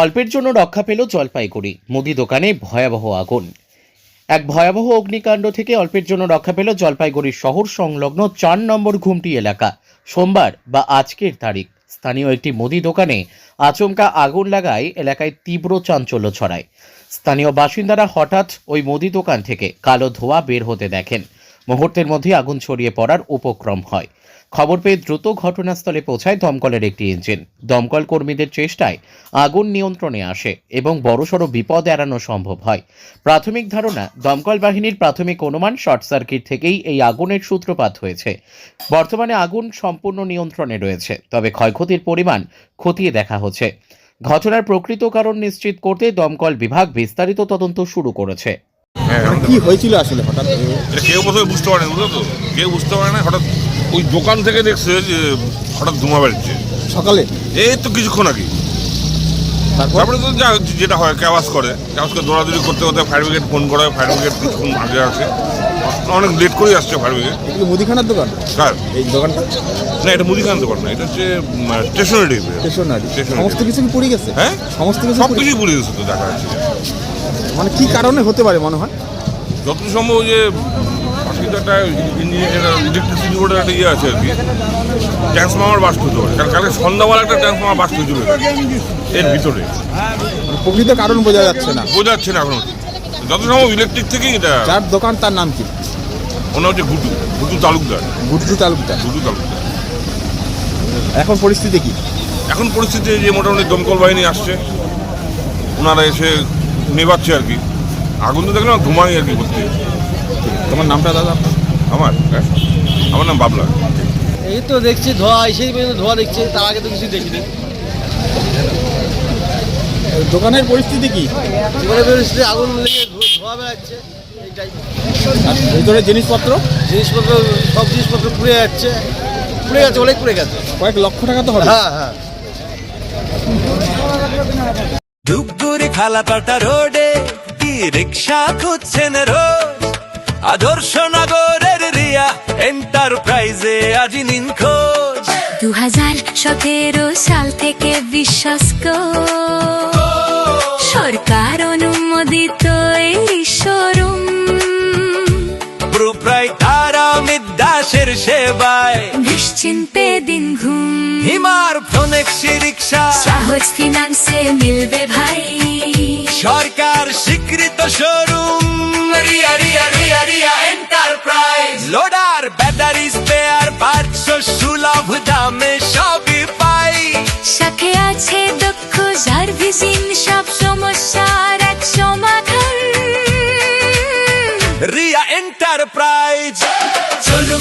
অল্পের জন্য রক্ষা পেল জলপাইগুড়ি মুদি দোকানে ভয়াবহ আগুন। এক ভয়াবহ অগ্নিকাণ্ড থেকে অল্পের জন্য রক্ষা পেল জলপাইগুড়ি শহর সংলগ্ন ৪ নম্বর ঘুমটি এলাকা। সোমবার বা আজকের তারিখ স্থানীয় একটি মুদি দোকানে আচমকা আগুন লাগায় এলাকায় তীব্র চাঞ্চল্য ছড়ায়। স্থানীয় বাসিন্দারা হঠাৎ ওই মুদি দোকান থেকে কালো ধোঁয়া বের হতে দেখেন। মুহূর্তের মধ্যে আগুন ছড়িয়ে পড়ার উপক্রম হয়। খবর পেয়ে দ্রুত ঘটনাস্থলে পৌঁছায় দমকলের একটি ইঞ্জিন। দমকল কর্মীদের চেষ্টায় আগুন নিয়ন্ত্রণে আসে এবং বড়সড় বিপদ এড়ানো সম্ভব হয়। প্রাথমিক ধারণা, দমকল বাহিনীর প্রাথমিক অনুমান শর্ট সার্কিট থেকেই এই আগুনের সূত্রপাত হয়েছে। বর্তমানে আগুন সম্পূর্ণ নিয়ন্ত্রণে রয়েছে, তবে ক্ষয়ক্ষতির পরিমাণ খতিয়ে দেখা হচ্ছে। ঘটনার প্রকৃত কারণ নিশ্চিত করতে দমকল বিভাগ বিস্তারিত তদন্ত শুরু করেছে। কি হয়েছিল আসলে হঠাৎ? কেউ প্রথমে বুঝতে পারে না, বুঝলো তো, কেউ বুঝতে পারে না। হঠাৎ ওই দোকান থেকে দেখছে যে হঠাৎ ধোঁয়া বেরোচ্ছে সকালে, এই তো কিছুক্ষণ আগে। তারপরে তো যেটা হয়, ক্যাওয়াজ করে দৌড়াদৌড়ি করতে করতে ফায়ার ব্রিগেড ফোন করে। ফায়ার ব্রিগেড কিছুক্ষণ আগে আসে, অনেক লেট করেই আসছে ফায়ার ব্রিগেড। এগুলো মুদিখানার দোকান? কার এই দোকানটা? না, এটা মুদিখানার দোকান না, এটা হচ্ছে স্টেশনারি। সমস্ত কিছু কি পুড়ে গেছে? হ্যাঁ, সমস্ত কিছু সব কিছুই পুড়ে গেছে তো দেখা যাচ্ছে। মানে কি কারণে হতে পারে মনে হয়? যত সম্ভব যে একটা ইলেকট্রিসিটি বোর্ডের একটা ইয়ে আছে আর কি, ট্রান্সফর্মার বাস্ট হতে পারে। কারণ কালকে সন্ধ্যাবেলা একটা ট্রান্সফর্মার বাস্ট হয়েছিল এর ভিতরে। প্রকৃত কারণ বোঝা যাচ্ছে না এখন। যত সম্ভব ইলেকট্রিক থেকেই এটা। যার দোকান তার নাম কি? ওনার হচ্ছে গুড্ডু তালুকদার। এখন পরিস্থিতি কি? এখন পরিস্থিতি যে মোটামুটি দমকল বাহিনী আসছে, ওনারা এসে নেবাচ্ছে আর কি। আগুন তো দেখলাম ধোঁয়াই আর কি করতে। তোমার নামটা দাদা? আমার নাম বাবলা। এই তো দেখছি ধোঁয়া, এসেই ধোঁয়া দেখছি, তার আগে তো কিছু দেখিনি। দোকানের পরিস্থিতি কি? পরিস্থিতি আগুন লেগে ধোঁয়া বেড়াচ্ছে, এইটাই। আর ভিতরে জিনিসপত্র সব জিনিসপত্র পুড়ে যাচ্ছে, অনেক পুড়ে গেছে। কয়েক লক্ষ টাকা তো হবে। হ্যাঁ। ধূপগুড়ি খালাপাটা রোডে কি রিক্সা খুঁজছেন রোজ? আদর্শ নগরের রিয়া এন্টারপ্রাইজে আজ নিন খোঁজ। 2017 সাল থেকে বিশ্বস্ত সরকার অনুমোদিত এই শোরুম, প্রোপ্রাইটার অমিত দাসের সেবায় নিশ্চিন্তে দিন ঘুম। হিমার ফোনেক্সি রিক্সা সহজ ফিনান্সে মিলবে ভাই, সরকার স্বীকৃত showroom. Riya Riya Riya Riya enterprise. Loader battery spare parts সুলভ দামে সবই পাই। সাথে আছে দক্ষ সার্ভিসিং, সব সমস্যার এক সমাধান। রিয়া এন্টারপ্রাইজ। চলুন